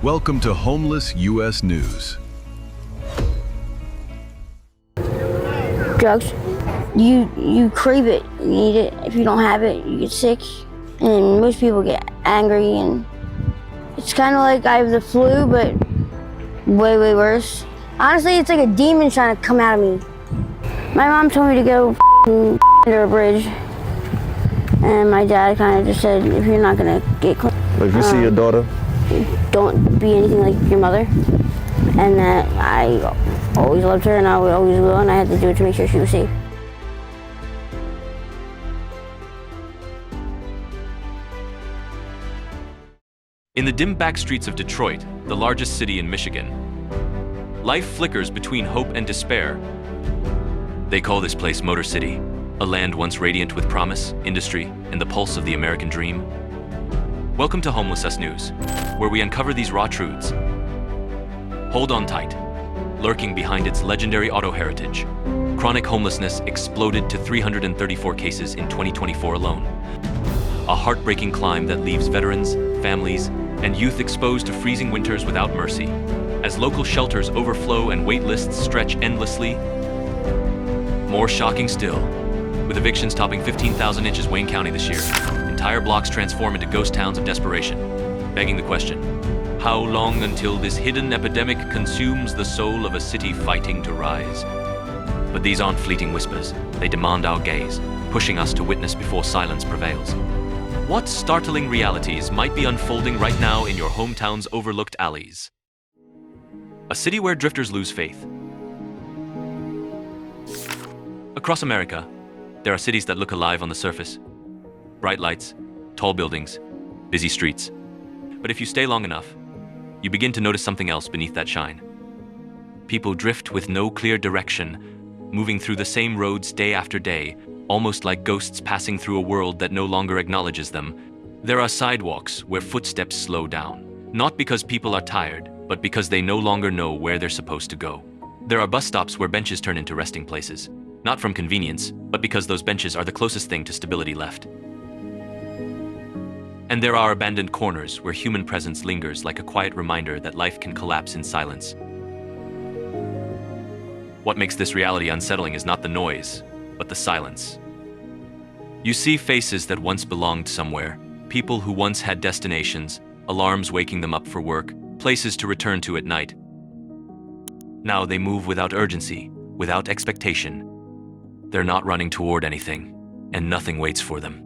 Welcome to Homeless U.S. News. Drugs. You crave it, you need it. If you don't have it, you get sick. And most people get angry, and it's kind of like I have the flu, but way, way worse. Honestly, it's like a demon trying to come out of me. My mom told me to go under a bridge, and my dad kind of just said, if you're not gonna get clean, If you see your daughter, don't be anything like your mother. And that I always loved her, and I always will, and I had to do it to make sure she was safe. In the dim back streets of Detroit, the largest city in Michigan, life flickers between hope and despair. They call this place Motor City, a land once radiant with promise, industry, and the pulse of the American dream. Welcome to Homeless U.S. News, where we uncover these raw truths. Hold on tight. Lurking behind its legendary auto heritage, chronic homelessness exploded to 334 cases in 2024 alone. A heartbreaking climb that leaves veterans, families, and youth exposed to freezing winters without mercy. As local shelters overflow and wait lists stretch endlessly. More shocking still, with evictions topping 15,000 inches Wayne County this year, entire blocks transform into ghost towns of desperation, begging the question, how long until this hidden epidemic consumes the soul of a city fighting to rise? But these aren't fleeting whispers. They demand our gaze, pushing us to witness before silence prevails. What startling realities might be unfolding right now in your hometown's overlooked alleys? A city where drifters lose faith. Across America, there are cities that look alive on the surface. Bright lights, tall buildings, busy streets. But if you stay long enough, you begin to notice something else beneath that shine. People drift with no clear direction, moving through the same roads day after day, almost like ghosts passing through a world that no longer acknowledges them. There are sidewalks where footsteps slow down, not because people are tired, but because they no longer know where they're supposed to go. There are bus stops where benches turn into resting places, not from convenience, but because those benches are the closest thing to stability left. And there are abandoned corners where human presence lingers like a quiet reminder that life can collapse in silence. What makes this reality unsettling is not the noise, but the silence. You see faces that once belonged somewhere, people who once had destinations, alarms waking them up for work, places to return to at night. Now they move without urgency, without expectation. They're not running toward anything, and nothing waits for them.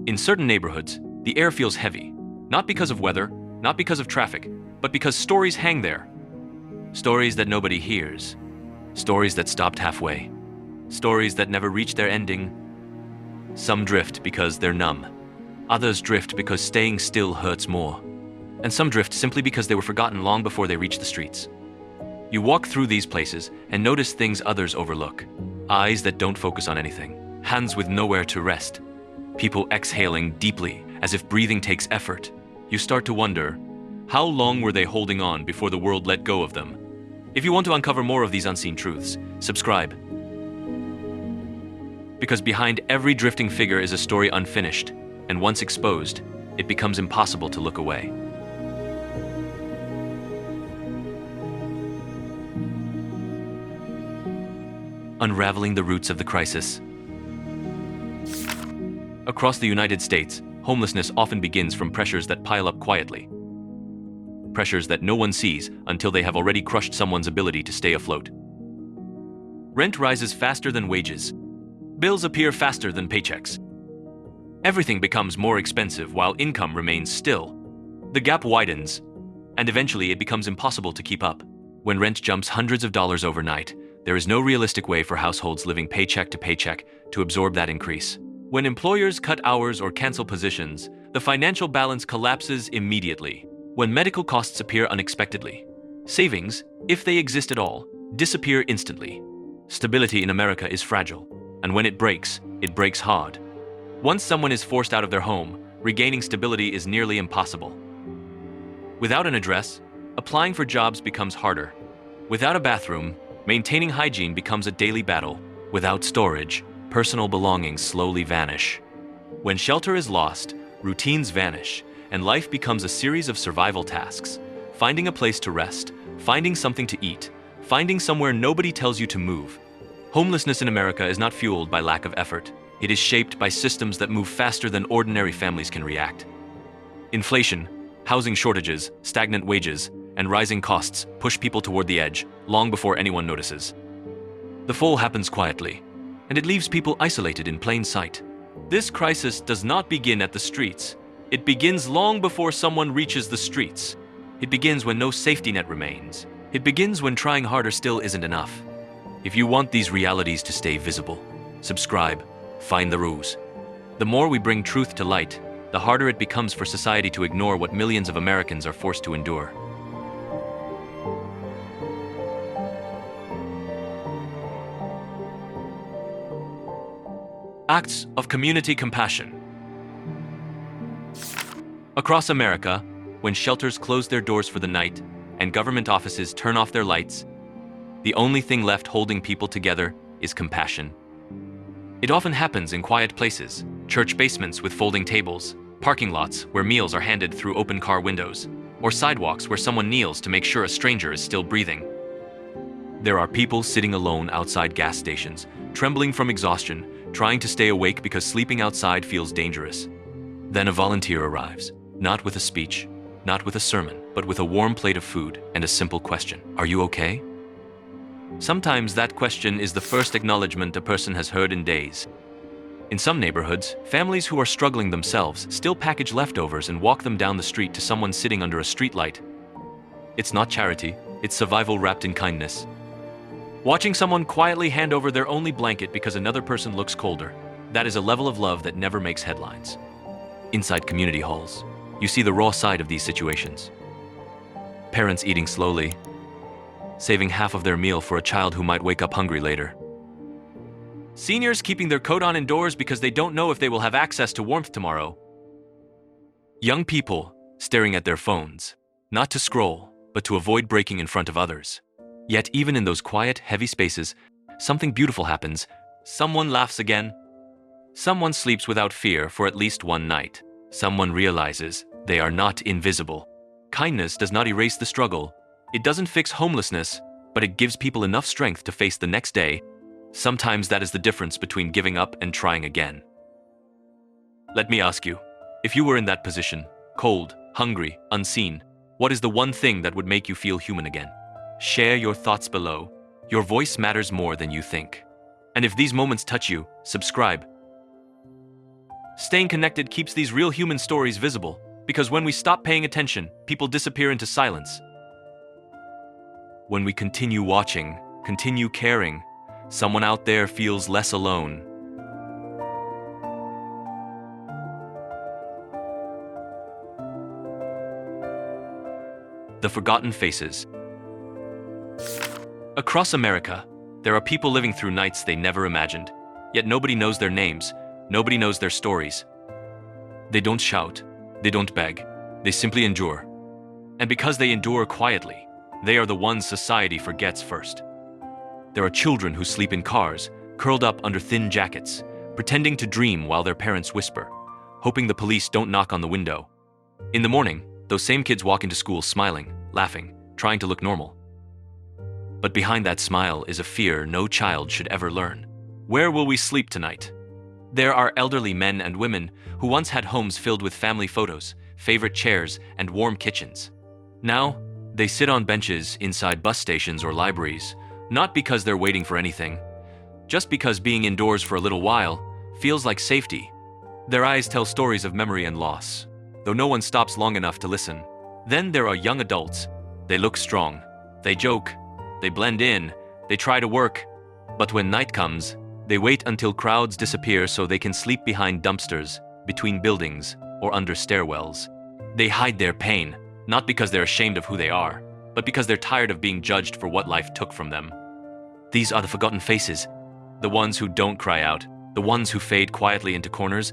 In certain neighborhoods, the air feels heavy, not because of weather, not because of traffic, but because stories hang there. Stories that nobody hears. Stories that stopped halfway. Stories that never reach their ending. Some drift because they're numb. Others drift because staying still hurts more. And some drift simply because they were forgotten long before they reach the streets. You walk through these places and notice things others overlook. Eyes that don't focus on anything. Hands with nowhere to rest. People exhaling deeply, as if breathing takes effort. You start to wonder, how long were they holding on before the world let go of them? If you want to uncover more of these unseen truths, subscribe. Because behind every drifting figure is a story unfinished, and once exposed, it becomes impossible to look away. Unraveling the roots of the crisis. Across the United States, homelessness often begins from pressures that pile up quietly. Pressures that no one sees until they have already crushed someone's ability to stay afloat. Rent rises faster than wages. Bills appear faster than paychecks. Everything becomes more expensive while income remains still. The gap widens, and eventually it becomes impossible to keep up. When rent jumps hundreds of dollars overnight, there is no realistic way for households living paycheck to paycheck to absorb that increase. When employers cut hours or cancel positions, the financial balance collapses immediately. When medical costs appear unexpectedly, savings, if they exist at all, disappear instantly. Stability in America is fragile, and when it breaks hard. Once someone is forced out of their home, regaining stability is nearly impossible. Without an address, applying for jobs becomes harder. Without a bathroom, maintaining hygiene becomes a daily battle. Without storage, personal belongings slowly vanish. When shelter is lost, routines vanish, and life becomes a series of survival tasks. finding a place to rest, finding something to eat, finding somewhere nobody tells you to move. Homelessness in America is not fueled by lack of effort. It is shaped by systems that move faster than ordinary families can react. Inflation, housing shortages, stagnant wages, and rising costs push people toward the edge long before anyone notices. The fall happens quietly, and it leaves people isolated in plain sight. This crisis does not begin at the streets. It begins long before someone reaches the streets. It begins when no safety net remains. It begins when trying harder still isn't enough. If you want these realities to stay visible, subscribe, find the ruse. The more we bring truth to light, the harder it becomes for society to ignore what millions of Americans are forced to endure. Acts of community compassion. Across America, when shelters close their doors for the night and government offices turn off their lights, the only thing left holding people together is compassion. It often happens in quiet places, church basements with folding tables, parking lots where meals are handed through open car windows, or sidewalks where someone kneels to make sure a stranger is still breathing. There are people sitting alone outside gas stations, trembling from exhaustion, trying to stay awake because sleeping outside feels dangerous. Then a volunteer arrives, not with a speech, not with a sermon, but with a warm plate of food and a simple question. Are you okay? Sometimes that question is the first acknowledgement a person has heard in days. In some neighborhoods, families who are struggling themselves still package leftovers and walk them down the street to someone sitting under a streetlight. It's not charity, it's survival wrapped in kindness. Watching someone quietly hand over their only blanket because another person looks colder, that is a level of love that never makes headlines. Inside community halls, you see the raw side of these situations. Parents eating slowly, saving half of their meal for a child who might wake up hungry later. Seniors keeping their coat on indoors because they don't know if they will have access to warmth tomorrow. Young people staring at their phones, not to scroll, but to avoid breaking in front of others. Yet even in those quiet, heavy spaces, something beautiful happens. Someone laughs again. Someone sleeps without fear for at least one night. Someone realizes they are not invisible. Kindness does not erase the struggle. It doesn't fix homelessness, but it gives people enough strength to face the next day. Sometimes that is the difference between giving up and trying again. Let me ask you, if you were in that position, cold, hungry, unseen, what is the one thing that would make you feel human again? Share your thoughts below. Your voice matters more than you think. And if these moments touch you, subscribe. Staying connected keeps these real human stories visible, because when we stop paying attention, people disappear into silence. When we continue watching, continue caring, someone out there feels less alone. The forgotten faces. Across America, there are people living through nights they never imagined, yet nobody knows their names, nobody knows their stories. They don't shout, they don't beg, they simply endure. And because they endure quietly, they are the ones society forgets first. There are children who sleep in cars, curled up under thin jackets, pretending to dream while their parents whisper, hoping the police don't knock on the window. In the morning, those same kids walk into school smiling, laughing, trying to look normal. But behind that smile is a fear no child should ever learn. Where will we sleep tonight? There are elderly men and women who once had homes filled with family photos, favorite chairs, and warm kitchens. Now, they sit on benches inside bus stations or libraries, not because they're waiting for anything, just because being indoors for a little while feels like safety. Their eyes tell stories of memory and loss, though no one stops long enough to listen. Then there are young adults. They look strong. They joke. They blend in. They try to work. But when night comes, they wait until crowds disappear so they can sleep behind dumpsters, between buildings, or under stairwells. They hide their pain, not because they're ashamed of who they are, but because they're tired of being judged for what life took from them. These are the forgotten faces, the ones who don't cry out, the ones who fade quietly into corners.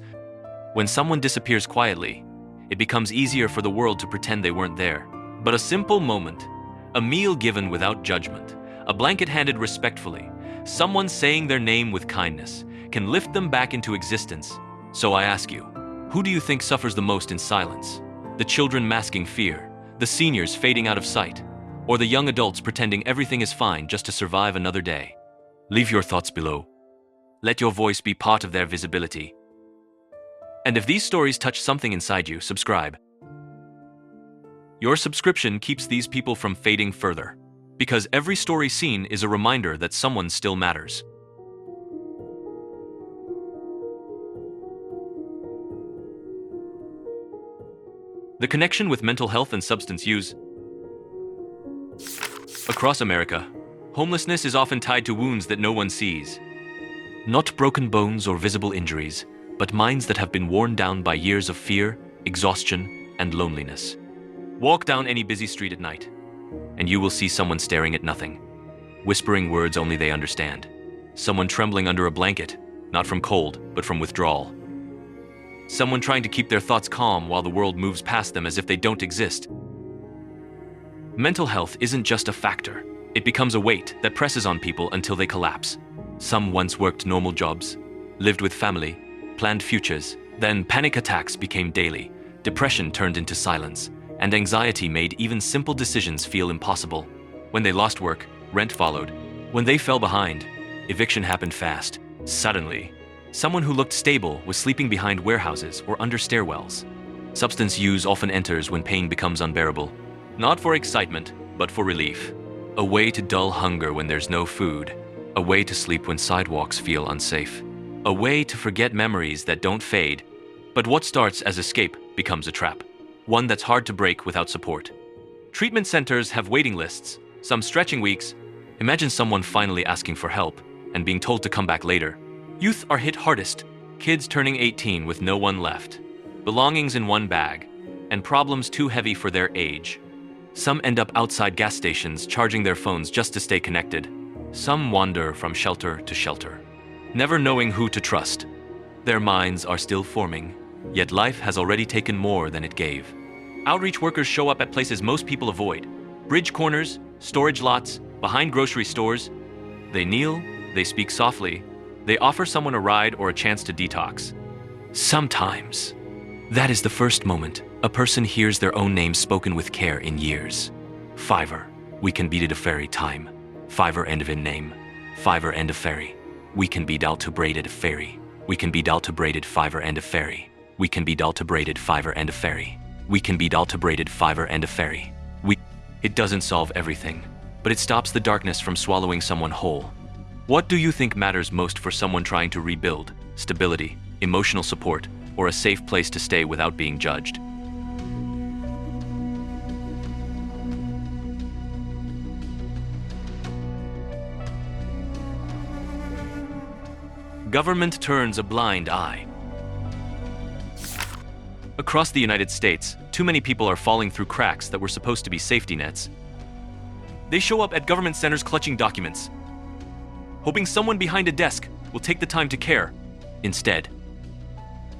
When someone disappears quietly, it becomes easier for the world to pretend they weren't there. But a simple moment, a meal given without judgment, a blanket handed respectfully, someone saying their name with kindness, can lift them back into existence. So I ask you, who do you think suffers the most in silence? The children masking fear, the seniors fading out of sight, or the young adults pretending everything is fine just to survive another day. Leave your thoughts below. Let your voice be part of their visibility. And if these stories touch something inside you, subscribe. Your subscription keeps these people from fading further, because every story seen is a reminder that someone still matters. The connection with mental health and substance use. Across America, homelessness is often tied to wounds that no one sees. Not broken bones or visible injuries, but minds that have been worn down by years of fear, exhaustion, and loneliness. Walk down any busy street at night, and you will see someone staring at nothing, whispering words only they understand. Someone trembling under a blanket, not from cold, but from withdrawal. Someone trying to keep their thoughts calm while the world moves past them as if they don't exist. Mental health isn't just a factor. It becomes a weight that presses on people until they collapse. Some once worked normal jobs, lived with family, planned futures. Then panic attacks became daily, depression turned into silence, and anxiety made even simple decisions feel impossible. When they lost work, rent followed. When they fell behind, eviction happened fast. Suddenly, someone who looked stable was sleeping behind warehouses or under stairwells. Substance use often enters when pain becomes unbearable. Not for excitement, but for relief. A way to dull hunger when there's no food. A way to sleep when sidewalks feel unsafe. A way to forget memories that don't fade. But what starts as escape becomes a trap. One that's hard to break without support. Treatment centers have waiting lists, some stretching weeks. Imagine someone finally asking for help and being told to come back later. Youth are hit hardest, kids turning 18 with no one left, belongings in one bag, and problems too heavy for their age. Some end up outside gas stations charging their phones just to stay connected. Some wander from shelter to shelter, never knowing who to trust. Their minds are still forming, yet life has already taken more than it gave. Outreach workers show up at places most people avoid. Bridge corners, storage lots, behind grocery stores. They kneel, they speak softly, they offer someone a ride or a chance to detox. Sometimes, that is the first moment a person hears their own name spoken with care in years. Fiverr, we can beat it a fairy time. Fiverr end of in name. Fiverr end of fairy. We can be dealt to braided fairy. We can be dealt to braided Fiverr end of fairy. We can be dealt to braided Fiverr end of fairy. We can be dealt to braided Fiverr end of fairy. It doesn't solve everything, but it stops the darkness from swallowing someone whole. What do you think matters most for someone trying to rebuild? Stability, emotional support, or a safe place to stay without being judged? Government turns a blind eye. Across the United States, too many people are falling through cracks that were supposed to be safety nets. They show up at government centers clutching documents, hoping someone behind a desk will take the time to care. Instead,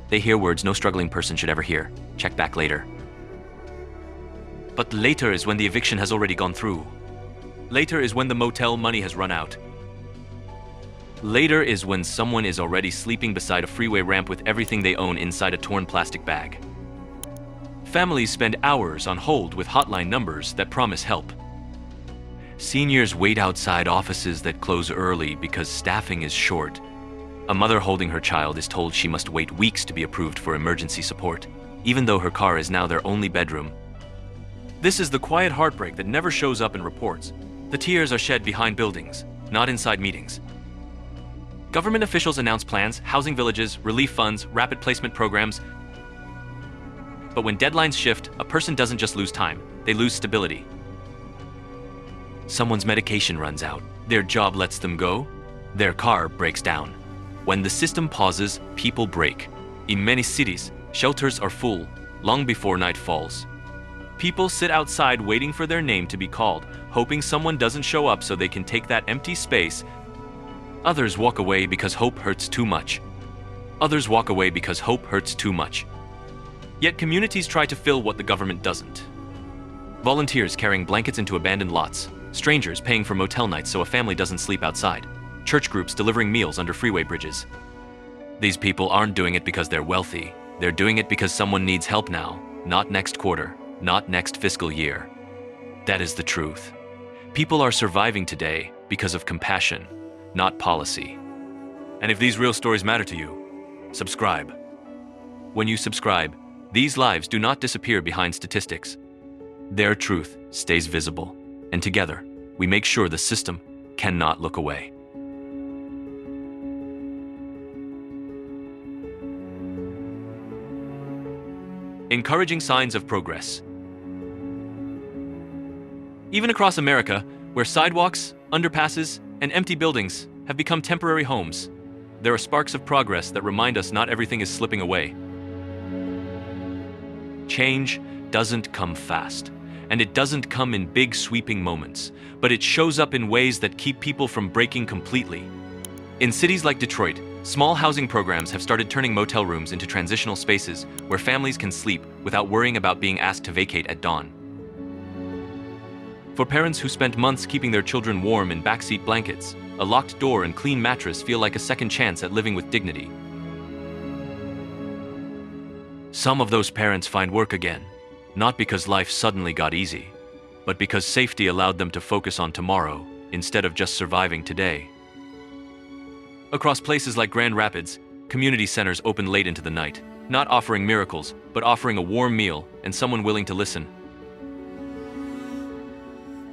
they hear words no struggling person should ever hear. Check back later. But later is when the eviction has already gone through. Later is when the motel money has run out. Later is when someone is already sleeping beside a freeway ramp with everything they own inside a torn plastic bag. Families spend hours on hold with hotline numbers that promise help. Seniors wait outside offices that close early because staffing is short. A mother holding her child is told she must wait weeks to be approved for emergency support, even though her car is now their only bedroom. This is the quiet heartbreak that never shows up in reports. The tears are shed behind buildings, not inside meetings. Government officials announce plans, housing villages, relief funds, rapid placement programs. But when deadlines shift, a person doesn't just lose time, they lose stability. Someone's medication runs out, their job lets them go, their car breaks down. When the system pauses, people break. In many cities, shelters are full, long before night falls. People sit outside waiting for their name to be called, hoping someone doesn't show up so they can take that empty space. Others walk away because hope hurts too much. Others walk away because hope hurts too much. Yet communities try to fill what the government doesn't. Volunteers carrying blankets into abandoned lots, strangers paying for motel nights so a family doesn't sleep outside, church groups delivering meals under freeway bridges. These people aren't doing it because they're wealthy. They're doing it because someone needs help now, not next quarter, not next fiscal year. That is the truth. People are surviving today because of compassion, not policy. And if these real stories matter to you, subscribe. When you subscribe, these lives do not disappear behind statistics. Their truth stays visible, and together, we make sure the system cannot look away. Encouraging signs of progress. Even across America, where sidewalks, underpasses, and empty buildings have become temporary homes, there are sparks of progress that remind us not everything is slipping away. Change doesn't come fast, and it doesn't come in big sweeping moments, but it shows up in ways that keep people from breaking completely. In cities like Detroit, small housing programs have started turning motel rooms into transitional spaces where families can sleep without worrying about being asked to vacate at dawn. For parents who spent months keeping their children warm in backseat blankets, a locked door and clean mattress feel like a second chance at living with dignity. Some of those parents find work again, not because life suddenly got easy, but because safety allowed them to focus on tomorrow instead of just surviving today. Across places like Grand Rapids, community centers open late into the night, not offering miracles, but offering a warm meal and someone willing to listen.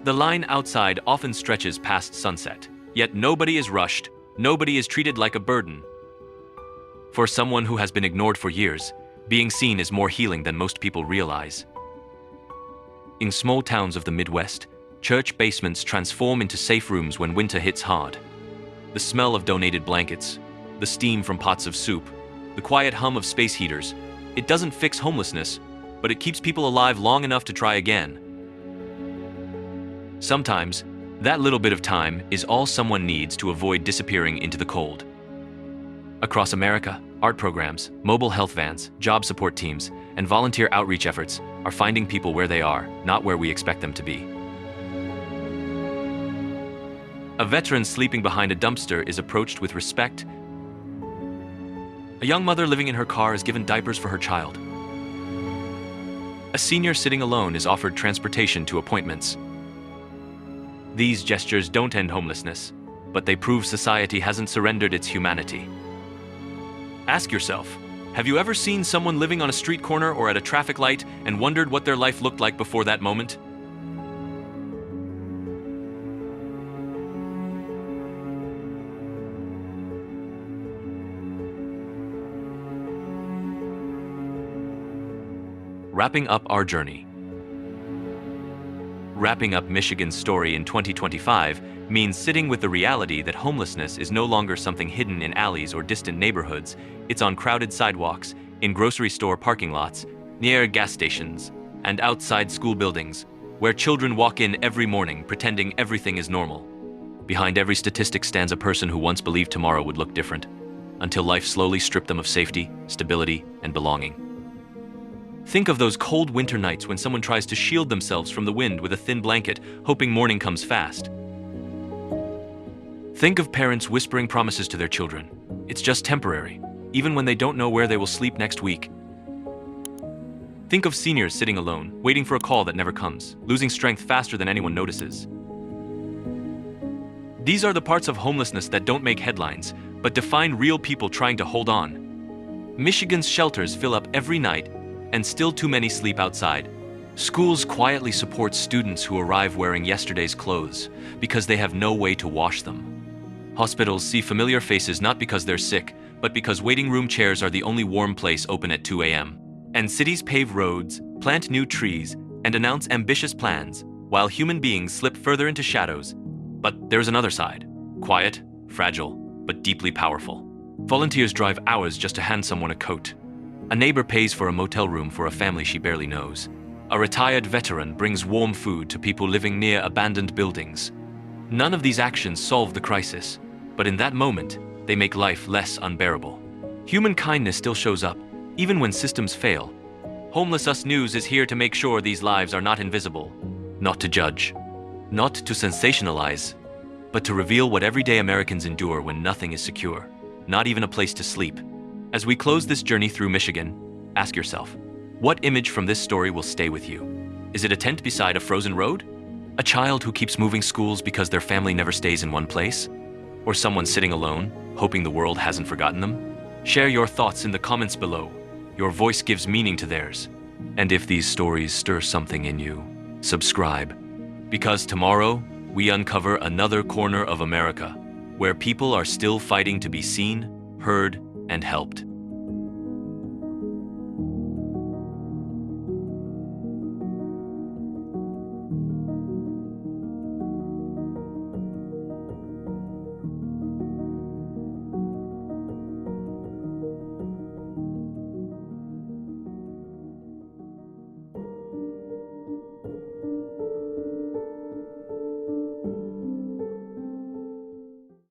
The line outside often stretches past sunset, yet nobody is rushed, nobody is treated like a burden. For someone who has been ignored for years, being seen is more healing than most people realize. In small towns of the Midwest, church basements transform into safe rooms when winter hits hard. The smell of donated blankets, the steam from pots of soup, the quiet hum of space heaters, it doesn't fix homelessness, but it keeps people alive long enough to try again. Sometimes, that little bit of time is all someone needs to avoid disappearing into the cold. Across America, art programs, mobile health vans, job support teams, and volunteer outreach efforts are finding people where they are, not where we expect them to be. A veteran sleeping behind a dumpster is approached with respect. A young mother living in her car is given diapers for her child. A senior sitting alone is offered transportation to appointments. These gestures don't end homelessness, but they prove society hasn't surrendered its humanity. Ask yourself, have you ever seen someone living on a street corner or at a traffic light and wondered what their life looked like before that moment? Wrapping up our journey. Wrapping up Michigan's story in 2025 means sitting with the reality that homelessness is no longer something hidden in alleys or distant neighborhoods. It's on crowded sidewalks, in grocery store parking lots, near gas stations, and outside school buildings, where children walk in every morning pretending everything is normal. Behind every statistic stands a person who once believed tomorrow would look different, until life slowly stripped them of safety, stability, and belonging. Think of those cold winter nights when someone tries to shield themselves from the wind with a thin blanket, hoping morning comes fast. Think of parents whispering promises to their children. It's just temporary, even when they don't know where they will sleep next week. Think of seniors sitting alone, waiting for a call that never comes, losing strength faster than anyone notices. These are the parts of homelessness that don't make headlines, but define real people trying to hold on. Michigan's shelters fill up every night, and still too many sleep outside. Schools quietly support students who arrive wearing yesterday's clothes because they have no way to wash them. Hospitals see familiar faces not because they're sick, but because waiting room chairs are the only warm place open at 2 a.m. And cities pave roads, plant new trees, and announce ambitious plans, while human beings slip further into shadows. But there's another side. Quiet, fragile, but deeply powerful. Volunteers drive hours just to hand someone a coat. A neighbor pays for a motel room for a family she barely knows. A retired veteran brings warm food to people living near abandoned buildings. None of these actions solve the crisis, but in that moment, they make life less unbearable. Human kindness still shows up, even when systems fail. Homeless Us News is here to make sure these lives are not invisible, not to judge, not to sensationalize, but to reveal what everyday Americans endure when nothing is secure, not even a place to sleep. As we close this journey through Michigan, ask yourself, what image from this story will stay with you? Is it a tent beside a frozen road? A child who keeps moving schools because their family never stays in one place? Or someone sitting alone, hoping the world hasn't forgotten them? Share your thoughts in the comments below. Your voice gives meaning to theirs. And if these stories stir something in you, subscribe. Because tomorrow, we uncover another corner of America, where people are still fighting to be seen, heard, and helped.